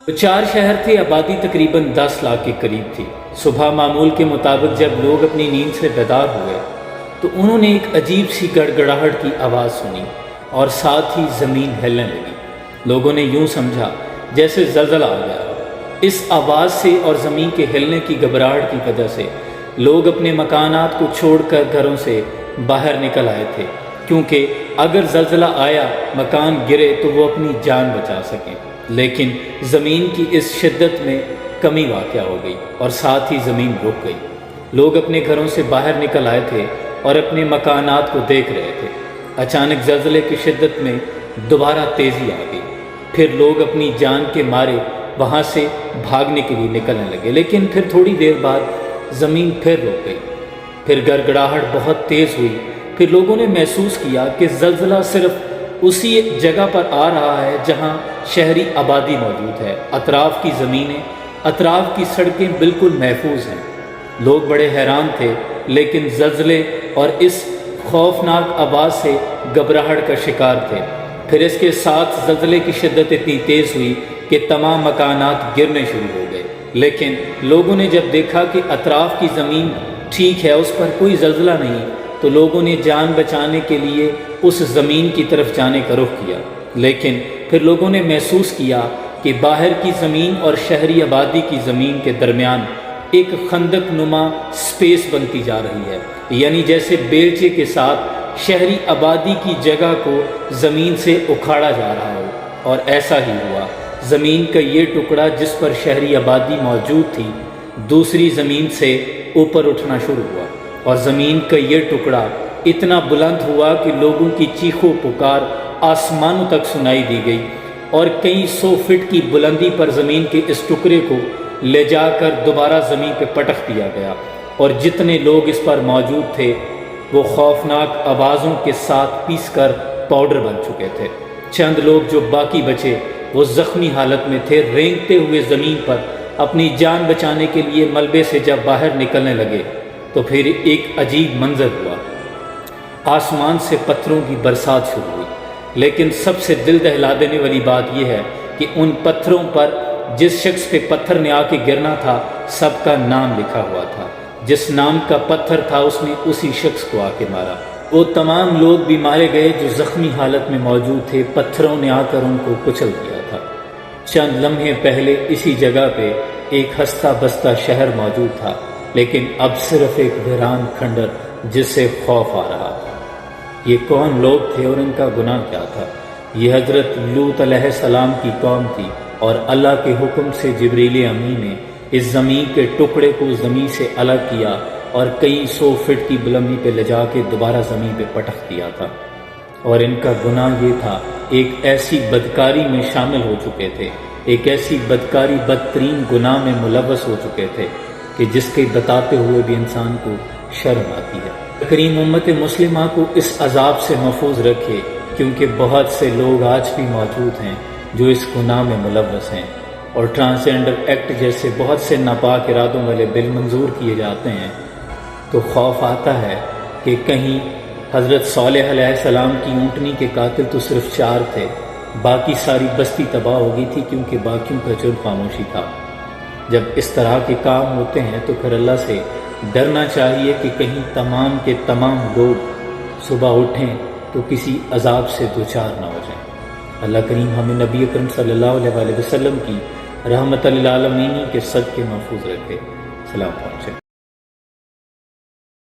چار شہر تھے، آبادی تقریباً 10 لاکھ کے قریب تھی۔ صبح معمول کے مطابق جب لوگ اپنی نیند سے بیدار ہوئے تو انہوں نے ایک عجیب سی گڑگڑاہٹ کی آواز سنی اور ساتھ ہی زمین ہلنے لگی۔ لوگوں نے یوں سمجھا جیسے زلزلہ آ گیا۔ اس آواز سے اور زمین کے ہلنے کی گھبراہٹ کی وجہ سے لوگ اپنے مکانات کو چھوڑ کر گھروں سے باہر نکل آئے تھے، کیونکہ اگر زلزلہ آیا، مکان گرے تو وہ اپنی جان بچا سکیں۔ لیکن زمین کی اس شدت میں کمی واقع ہو گئی اور ساتھ ہی زمین رک گئی۔ لوگ اپنے گھروں سے باہر نکل آئے تھے اور اپنے مکانات کو دیکھ رہے تھے۔ اچانک زلزلے کی شدت میں دوبارہ تیزی آ گئی۔ پھر لوگ اپنی جان کے مارے وہاں سے بھاگنے کے لیے نکلنے لگے، لیکن پھر تھوڑی دیر بعد زمین پھر رک گئی۔ پھر گڑگڑاہٹ بہت تیز ہوئی۔ پھر لوگوں نے محسوس کیا کہ زلزلہ صرف اسی جگہ پر آ رہا ہے جہاں شہری آبادی موجود ہے۔ اطراف کی زمینیں، اطراف کی سڑکیں بالکل محفوظ ہیں۔ لوگ بڑے حیران تھے، لیکن زلزلے اور اس خوفناک آواز سے گھبراہٹ کا شکار تھے۔ پھر اس کے ساتھ زلزلے کی شدت اتنی تیز ہوئی کہ تمام مکانات گرنے شروع ہو گئے۔ لیکن لوگوں نے جب دیکھا کہ اطراف کی زمین ٹھیک ہے، اس پر کوئی زلزلہ نہیں، تو لوگوں نے جان بچانے کے لیے اس زمین کی طرف جانے کا رخ کیا۔ لیکن پھر لوگوں نے محسوس کیا کہ باہر کی زمین اور شہری آبادی کی زمین کے درمیان ایک خندق نما سپیس بنتی جا رہی ہے، یعنی جیسے بیلچے کے ساتھ شہری آبادی کی جگہ کو زمین سے اکھاڑا جا رہا ہو۔ اور ایسا ہی ہوا۔ زمین کا یہ ٹکڑا جس پر شہری آبادی موجود تھی، دوسری زمین سے اوپر اٹھنا شروع ہوا، اور زمین کا یہ ٹکڑا اتنا بلند ہوا کہ لوگوں کی چیخ و پکار آسمانوں تک سنائی دی گئی، اور کئی 100 فٹ کی بلندی پر زمین کے اس ٹکڑے کو لے جا کر دوبارہ زمین پہ پٹخ دیا گیا، اور جتنے لوگ اس پر موجود تھے وہ خوفناک آوازوں کے ساتھ پیس کر پاؤڈر بن چکے تھے۔ چند لوگ جو باقی بچے وہ زخمی حالت میں تھے، رینگتے ہوئے زمین پر اپنی جان بچانے کے لیے ملبے سے جب باہر نکلنے لگے تو پھر ایک عجیب منظر ہوا۔ آسمان سے پتھروں کی برسات شروع ہوئی، لیکن سب سے دل دہلا دینے والی بات یہ ہے کہ ان پتھروں پر جس شخص پہ پتھر نے آ کے گرنا تھا، سب کا نام لکھا ہوا تھا۔ جس نام کا پتھر تھا اس نے اسی شخص کو آ کے مارا۔ وہ تمام لوگ بھی مارے گئے جو زخمی حالت میں موجود تھے۔ پتھروں نے آ کر ان کو کچل دیا تھا۔ چند لمحے پہلے اسی جگہ پہ ایک ہستا بستا شہر موجود تھا، لیکن اب صرف ایک ویران کھنڈر جس سے خوف آ رہا تھا۔ یہ کون لوگ تھے اور ان کا گناہ کیا تھا؟ یہ حضرت لوط علیہ السلام کی قوم تھی، اور اللہ کے حکم سے جبریل امین نے اس زمین کے ٹکڑے کو زمین سے الگ کیا اور کئی 100 فٹ کی بلندی پہ لے جا کے دوبارہ زمین پہ پٹخ دیا تھا۔ اور ان کا گناہ یہ تھا، ایک ایسی بدکاری میں شامل ہو چکے تھے، ایک ایسی بدکاری بدترین گناہ میں ملوث ہو چکے تھے کہ جس کے بتاتے ہوئے بھی انسان کو شرم آتی ہے۔ کریم امت مسلمہ کو اس عذاب سے محفوظ رکھے، کیونکہ بہت سے لوگ آج بھی موجود ہیں جو اس گناہ میں ملوث ہیں، اور ٹرانسجینڈر ایکٹ جیسے بہت سے ناپاک ارادوں والے بل منظور کیے جاتے ہیں، تو خوف آتا ہے کہ کہیں حضرت صالح علیہ السلام کی اونٹنی کے قاتل تو صرف 4 تھے، باقی ساری بستی تباہ ہو گئی تھی، کیونکہ باقیوں کا جرم خاموشی تھا۔ جب اس طرح کے کام ہوتے ہیں تو پھر اللہ سے ڈرنا چاہیے کہ کہیں تمام کے تمام لوگ صبح اٹھیں تو کسی عذاب سے دوچار نہ ہو جائیں۔ اللہ کریم ہمیں نبی اکرم صلی اللہ علیہ وسلم کی رحمت للعالمین کے صدقے محفوظ رکھے۔ سلام علیکم۔